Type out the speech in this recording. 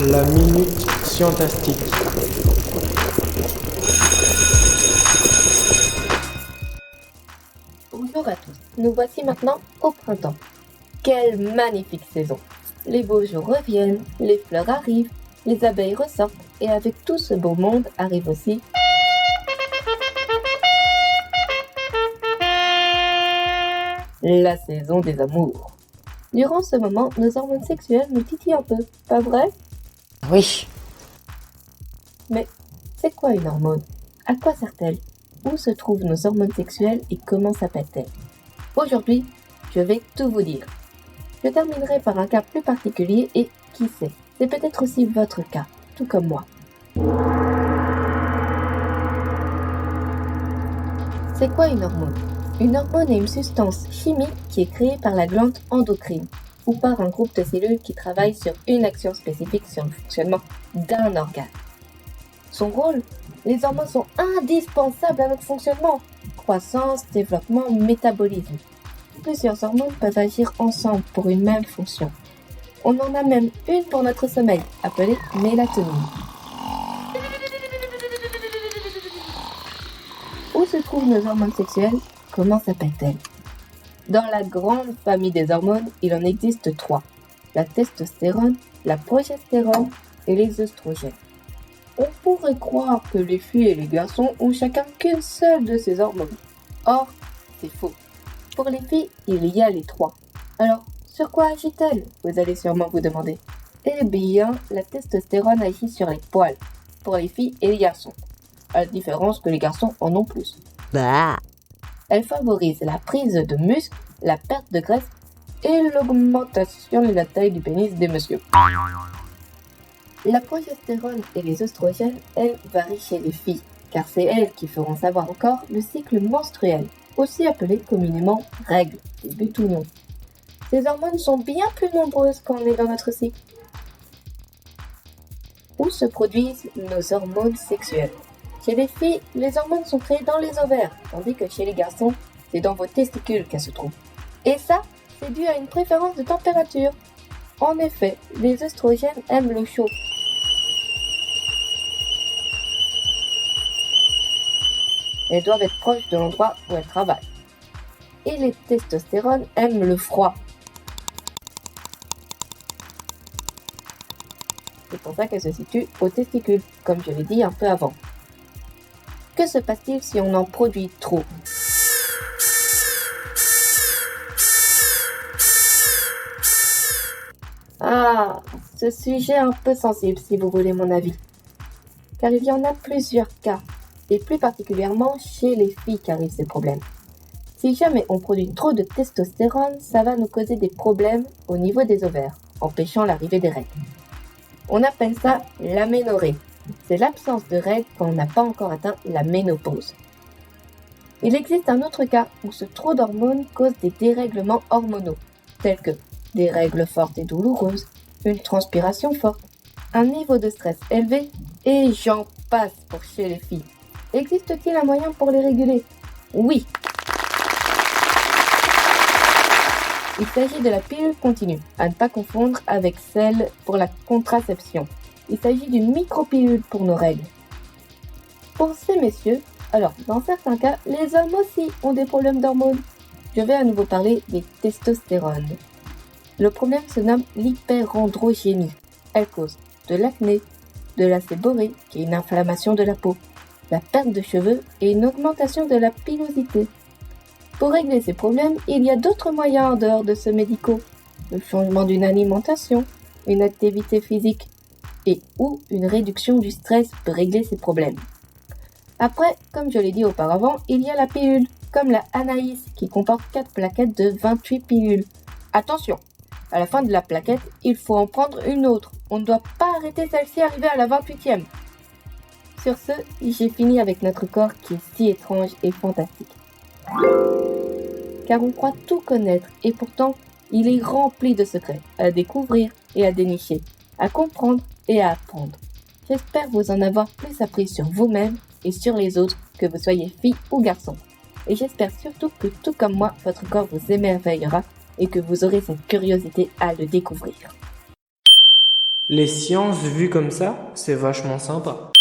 La minute scientastique. Bonjour à tous, nous voici maintenant au printemps. Quelle magnifique saison! Les beaux jours reviennent, les fleurs arrivent, les abeilles ressortent et avec tout ce beau monde arrive aussi la saison des amours. Durant ce moment, nos hormones sexuelles nous titillent un peu, pas vrai? Oui. Mais c'est quoi une hormone? À quoi sert-elle? Où se trouvent nos hormones sexuelles et comment s'appellent-elles? Aujourd'hui, je vais tout vous dire. Je terminerai par un cas plus particulier et qui sait, c'est peut-être aussi votre cas, tout comme moi. C'est quoi une hormone? Une hormone est une substance chimique qui est créée par la glande endocrine ou par un groupe de cellules qui travaillent sur une action spécifique sur le fonctionnement d'un organe. Son rôle? Les hormones sont indispensables à notre fonctionnement. Croissance, développement, métabolisme. Plusieurs hormones peuvent agir ensemble pour une même fonction. On en a même une pour notre sommeil, appelée mélatonine. Où se trouvent nos hormones sexuelles? Comment s'appellent-elles? Dans la grande famille des hormones, il en existe 3. La testostérone, la progestérone et les œstrogènes. On pourrait croire que les filles et les garçons ont chacun qu'une seule de ces hormones. Or, c'est faux. Pour les filles, il y a les 3. Alors, sur quoi agit-elle? Vous allez sûrement vous demander. Eh bien, la testostérone agit sur les poils, pour les filles et les garçons. À la différence que les garçons en ont plus. Bah. Elle favorise la prise de muscle, la perte de graisse et l'augmentation de la taille du pénis des messieurs. La progestérone et les œstrogènes, elles, varient chez les filles, car c'est elles qui feront savoir encore le cycle menstruel, aussi appelé communément règles, début ou non. Ces hormones sont bien plus nombreuses quand on est dans notre cycle. Où se produisent nos hormones sexuelles? Chez les filles, les hormones sont créées dans les ovaires, tandis que chez les garçons, c'est dans vos testicules qu'elles se trouvent. Et ça, c'est dû à une préférence de température. En effet, les œstrogènes aiment l'eau chaude. Elles doivent être proches de l'endroit où elles travaillent. Et les testostérones aiment le froid. C'est pour ça qu'elles se situent aux testicules, comme je l'ai dit un peu avant. Que se passe-t-il si on en produit trop? Ah, ce sujet est un peu sensible si vous voulez mon avis. Car il y en a plusieurs cas, et plus particulièrement chez les filles qu'arrivent ces problèmes. Si jamais on produit trop de testostérone, ça va nous causer des problèmes au niveau des ovaires, empêchant l'arrivée des règles. On appelle ça l'aménorrhée. C'est l'absence de règles quand on n'a pas encore atteint la ménopause. Il existe un autre cas où ce trop d'hormones cause des dérèglements hormonaux, tels que des règles fortes et douloureuses, une transpiration forte, un niveau de stress élevé, et j'en passe pour chez les filles. Existe-t-il un moyen pour les réguler? Oui! Il s'agit de la pilule continue, à ne pas confondre avec celle pour la contraception. Il s'agit d'une micropilule pour nos règles. Pour ces messieurs, alors dans certains cas, les hommes aussi ont des problèmes d'hormones. Je vais à nouveau parler des testostérones. Le problème se nomme l'hyperandrogénie. Elle cause de l'acné, de la séborrhée, qui est une inflammation de la peau, la perte de cheveux et une augmentation de la pilosité. Pour régler ces problèmes, il y a d'autres moyens en dehors de ce médicaux. Le changement d'une alimentation, une activité physique et ou une réduction du stress peut régler ces problèmes. Après, comme je l'ai dit auparavant, il y a la pilule, comme la Anaïs, qui comporte 4 plaquettes de 28 pilules. Attention, à la fin de la plaquette, il faut en prendre une autre. On ne doit pas arrêter celle-ci arrivée à la 28e. Sur ce, j'ai fini avec notre corps qui est si étrange et fantastique. Car on croit tout connaître et pourtant, il est rempli de secrets à découvrir et à dénicher, à comprendre et à apprendre. J'espère vous en avoir plus appris sur vous-même et sur les autres, que vous soyez fille ou garçon. Et j'espère surtout que tout comme moi, votre corps vous émerveillera et que vous aurez cette curiosité à le découvrir. Les sciences vues comme ça, c'est vachement sympa.